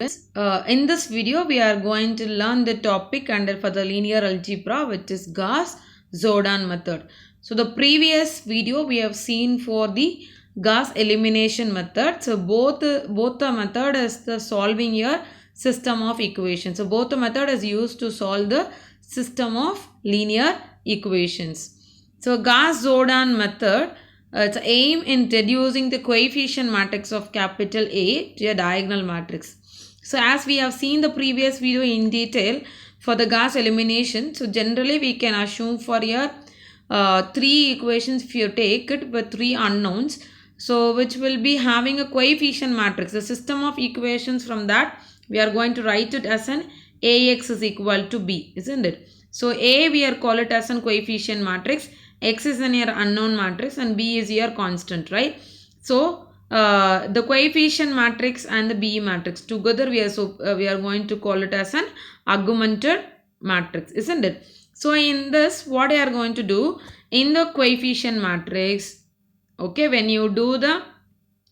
In this video, we are going to learn the topic under for the linear algebra, which is Gauss-Jordan method. So, the previous video we have seen for the Gauss elimination method. So, both the method is the solving your system of equations. So, both the method is used to solve the system of linear equations. So, Gauss-Jordan method. Its aim in reducing the coefficient matrix of capital A to a diagonal matrix. So as we have seen the previous video in detail for the Gauss elimination, so generally we can assume for your three equations if you take it with three unknowns, so which will be having a coefficient matrix. The system of equations from that we are going to write it as an Ax is equal to B, isn't it? So A we are call it as an coefficient matrix, X is an your unknown matrix and B is your constant, right? So the coefficient matrix and the B matrix together we are going to call it as an augmented matrix, isn't it? So in this what we are going to do in the coefficient matrix, okay, when you do the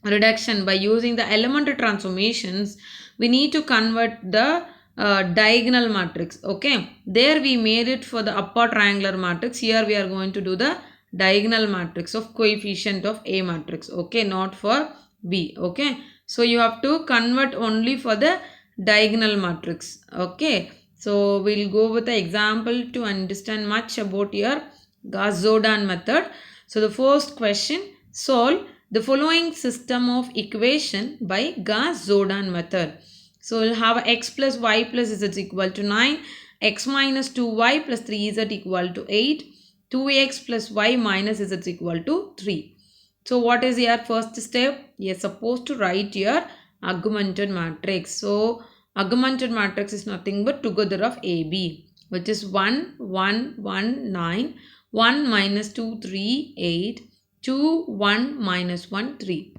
reduction by using the elementary transformations, we need to convert the diagonal matrix. Okay, there we made it for the upper triangular matrix. Here we are going to do the diagonal matrix of coefficient of A matrix. Okay, not for B. Okay, so you have to convert only for the diagonal matrix. Okay, so we'll go with the example to understand much about your Gauss-Jordan method. So the first question, solve the following system of equation by Gauss-Jordan method. So we'll have x plus y plus z equal to 9, x minus 2y plus 3z equal to 8, 2x plus y minus z equal to 3. So what is your first step? You are supposed to write your augmented matrix. So augmented matrix is nothing but together of AB, which is 1, 1, 1, 9, 1 minus 2, 3, 8, 2, 1 minus 1, 3.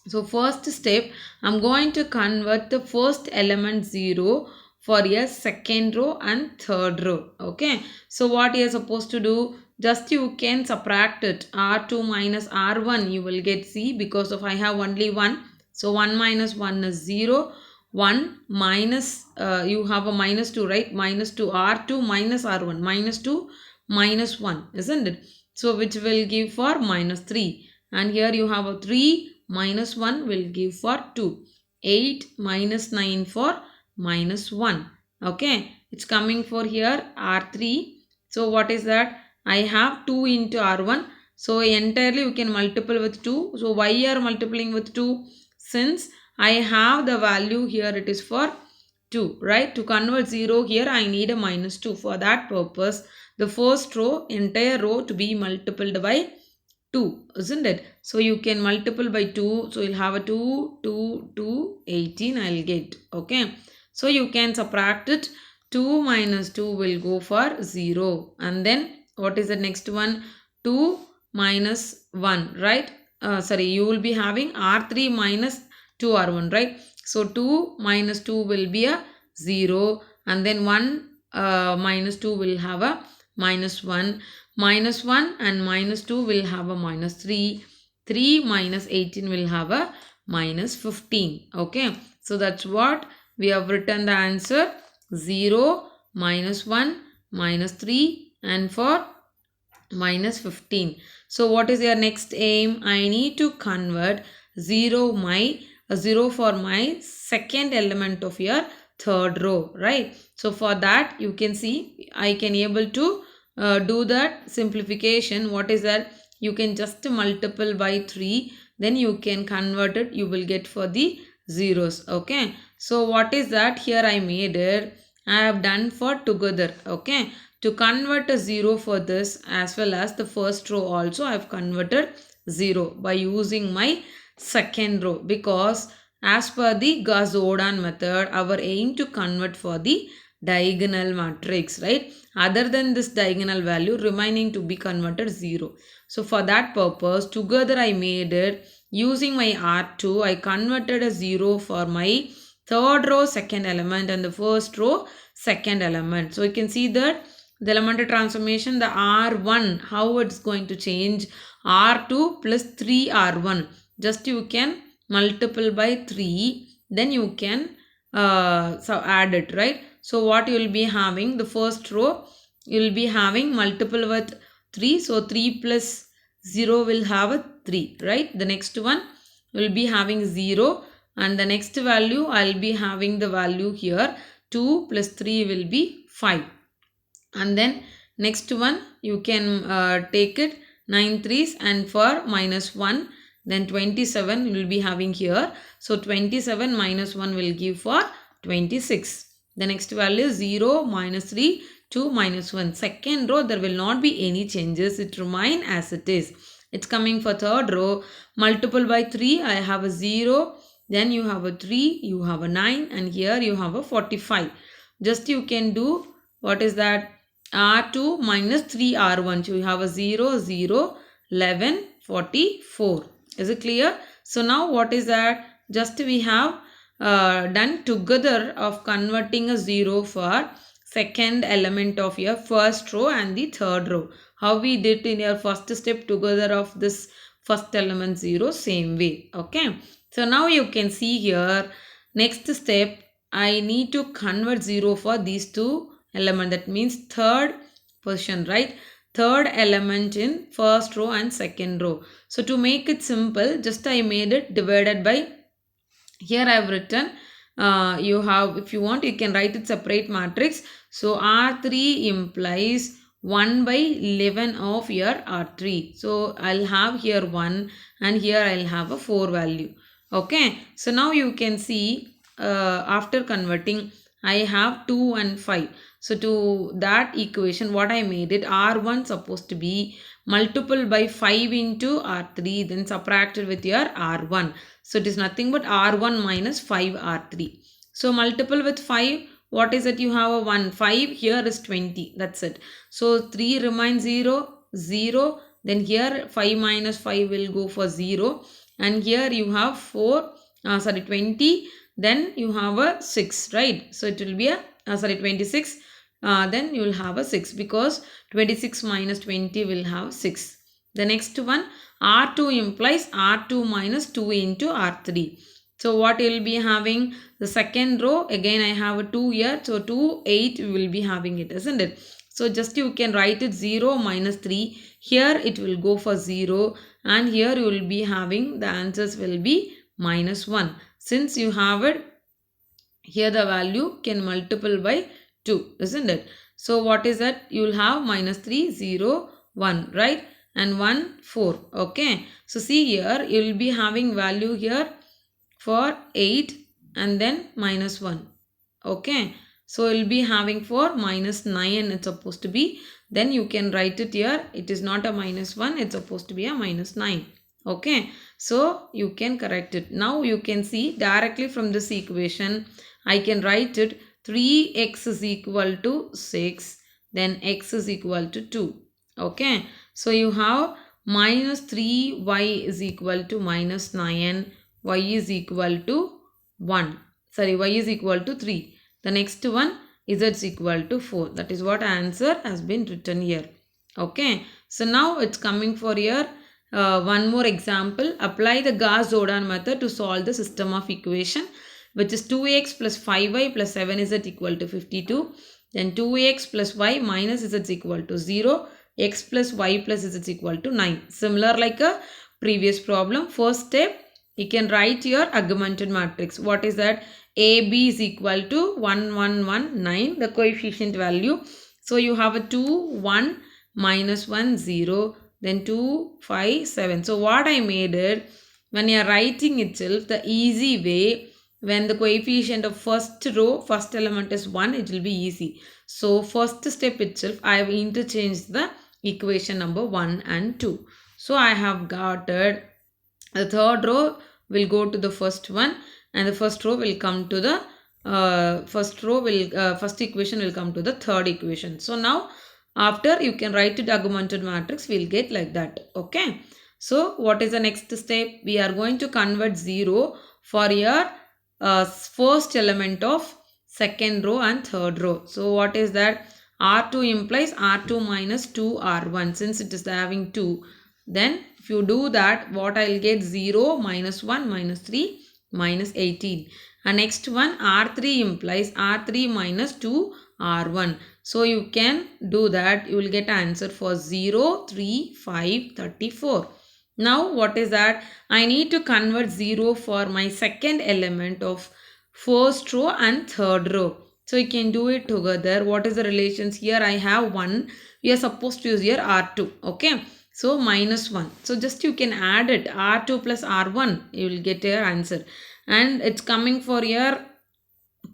So first step, I'm going to convert the first element 0 for a second row and third row. Okay. So what you are supposed to do, just you can subtract it. R2 minus R1 you will get C because of I have only 1. So 1 minus 1 is 0. 1 minus, you have a minus 2, right? Minus 2. R2 minus R1. Minus 2 minus 1, isn't it? So which will give for minus 3. And here you have a 3 minus 1 will give for 2. 8 minus 9 for minus 1. Okay, it's coming for here R3. So what is that? I have 2 into R1. So entirely you can multiple with 2. So why are multiplying with 2? Since I have the value here, it is for 2, right? To convert 0 here I need a minus 2. For that purpose, the first row, entire row to be multiplied by 2, isn't it? So you can multiple by 2. So you'll have a 2, 2, 2, 18 I'll get. Okay. So you can subtract it. 2 minus 2 will go for 0. And then what is the next one? 2 minus 1, right? Sorry, you will be having R3 minus 2R1, right? So 2 minus 2 will be a 0. And then 1 minus 2 will have a minus 1. Minus 1 and minus 2 will have a minus 3. 3 minus 18 will have a minus 15. Okay. So that's what we have written the answer. 0, minus 1, minus 3 and for minus 15. So what is your next aim? I need to convert 0 for my second element of your third row, right? So for that you can see I can able to do that simplification. What is that? You can just multiple by 3, then you can convert it, you will get for the zeros. Okay, so what is that? Here I made it, I have done for together. Okay, to convert a 0 for this as well as the first row also I have converted 0 by using my second row, because as per the Gauss-Jordan method our aim to convert for the diagonal matrix, right? Other than this diagonal value remaining to be converted 0. So for that purpose together I made it using my R2. I converted a 0 for my third row second element and the first row second element. So you can see that the elementary transformation, the R1, how it's going to change? R2 plus 3R1. Just you can multiple by 3. Then you can so add it, right? So what you will be having, the first row you will be having multiple with 3, so 3 plus 0 will have a 3, right? The next one will be having 0, and the next value I'll be having the value here 2 plus 3 will be 5. And then next one you can take it 9 threes, and for minus 1 then 27 will be having here. So 27 minus 1 will give for 26. The next value is 0 minus 3 2 minus 1. Second row there will not be any changes, it remain as it is. It's coming for third row, multiple by 3 I have a 0, then you have a 3, you have a 9, and here you have a 45. Just you can do what is that, R2 minus 3R1. So you have a 0, 0, 11, 44. Is it clear? So now what is that? Just we have done together of converting a 0 for second element of your first row and the third row. How we did in your first step together of this first element 0, same way. Okay. So now you can see here, next step I need to convert 0 for these two element, that means third position, right? Third element in first row and second row. So to make it simple, just I made it divided by, here I have written, you have, if you want you can write it separate matrix. So R3 implies 1 by 11 of your R3. So I'll have here 1, and here I'll have a 4 value. Okay. So now you can see after converting I have 2 and 5. So to that equation what I made it, R1 supposed to be multiple by 5 into R3, then subtracted with your R1. So it is nothing but R1 minus 5 R3. So multiple with 5, what is it? You have a 1. 5 here is 20. That's it. So 3 remains 0, 0. Then here 5 minus 5 will go for 0. And here you have 20. Then you have a 6, right? So it will be a 26. Then you will have a 6, because 26 minus 20 will have 6. The next one, R2 implies R2 minus 2 into R3. So what you will be having, the second row, again I have a 2 here. So 2, 8 we will be having it, isn't it? So just you can write it 0 minus 3. Here it will go for 0, and here you will be having the answers will be minus 1. Since you have it, here the value can multiple by 2, isn't it? So what is that? You will have minus 3, 0, 1, right? And 1, 4. Okay. So see here, you will be having value here for 8 and then minus 1. Okay. So you will be having for minus 9 it's supposed to be. Then you can write it here. It is not a minus 1. It's supposed to be a minus 9. Okay. So you can correct it. Now you can see directly from this equation, I can write it 3x is equal to 6. Then x is equal to 2. Okay. So you have minus 3y is equal to minus 9. Y is equal to 1. Sorry, y is equal to 3. The next one, z is equal to 4. That is what answer has been written here. Okay. So now it's coming for here. One more example. Apply the Gauss-Jordan method to solve the system of equation, which is 2x plus 5y plus 7z equal to 52. Then 2x plus y minus z is equal to 0. X plus y plus z is equal to 9. Similar like a previous problem. First step, you can write your augmented matrix. What is that? AB is equal to 1, 1, 1, 9. The coefficient value. So you have a 2, 1, minus 1, 0. Then 2, 5, 7. So what I made it, when you are writing itself, the easy way, when the coefficient of first row, first element is 1, it will be easy. So first step itself, I have interchanged the equation number 1 and 2. So I have got it. The third row will go to the first one, and the first row will come to the first equation will come to the third equation. So now after you can write it augmented matrix, we'll get like that. Okay. So what is the next step? We are going to convert 0 for your first element of second row and third row. So what is that? R2 implies R2 minus 2 R1, since it is having 2. Then if you do that, what I will get? 0 minus 1 minus 3 minus 18. And next one, R3 implies R3 minus 2 R1. So you can do that. You will get answer for 0, 3, 5, 34. Now what is that? I need to convert 0 for my second element of first row and third row. So you can do it together. What is the relations? Here I have 1. We are supposed to use here R2. Okay. So minus 1. So just you can add it. R2 plus R1. You will get your answer. And it's coming for your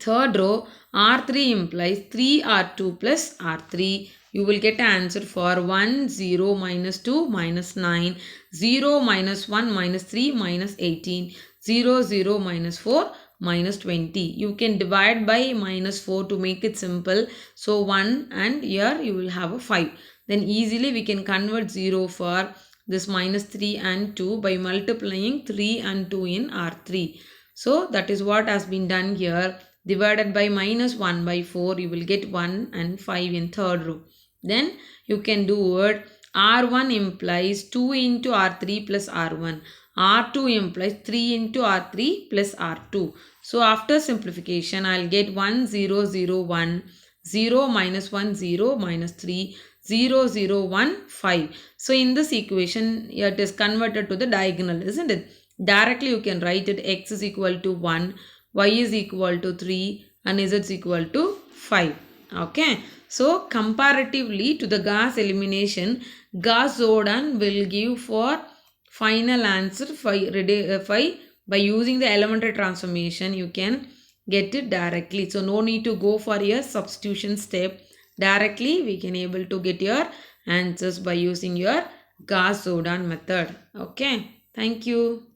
third row. R3 implies 3R2 plus R3. You will get an answer for 1, 0, minus 2, minus 9, 0, minus 1, minus 3, minus 18, 0, 0, minus 4, minus 20. You can divide by minus 4 to make it simple. So 1 and here you will have a 5. Then easily we can convert 0 for this minus 3 and 2 by multiplying 3 and 2 in R3. So that is what has been done here. Divided by minus 1 by 4, you will get 1 and 5 in third row. Then you can do it. R1 implies 2 into R3 plus R1. R2 implies 3 into R3 plus R2. So after simplification, I'll get 1, 0, 0, 1, 0, minus 1, 0, minus 3, 0, 0, 1, 5. So in this equation, it is converted to the diagonal, isn't it? Directly you can write it x is equal to 1, y is equal to 3 and z is equal to 5. Okay. So comparatively to the Gauss elimination, Gauss-Jordan will give for final answer by using the elementary transformation. You can get it directly. So no need to go for a substitution step. Directly we can able to get your answers by using your Gauss-Jordan method. Okay. Thank you.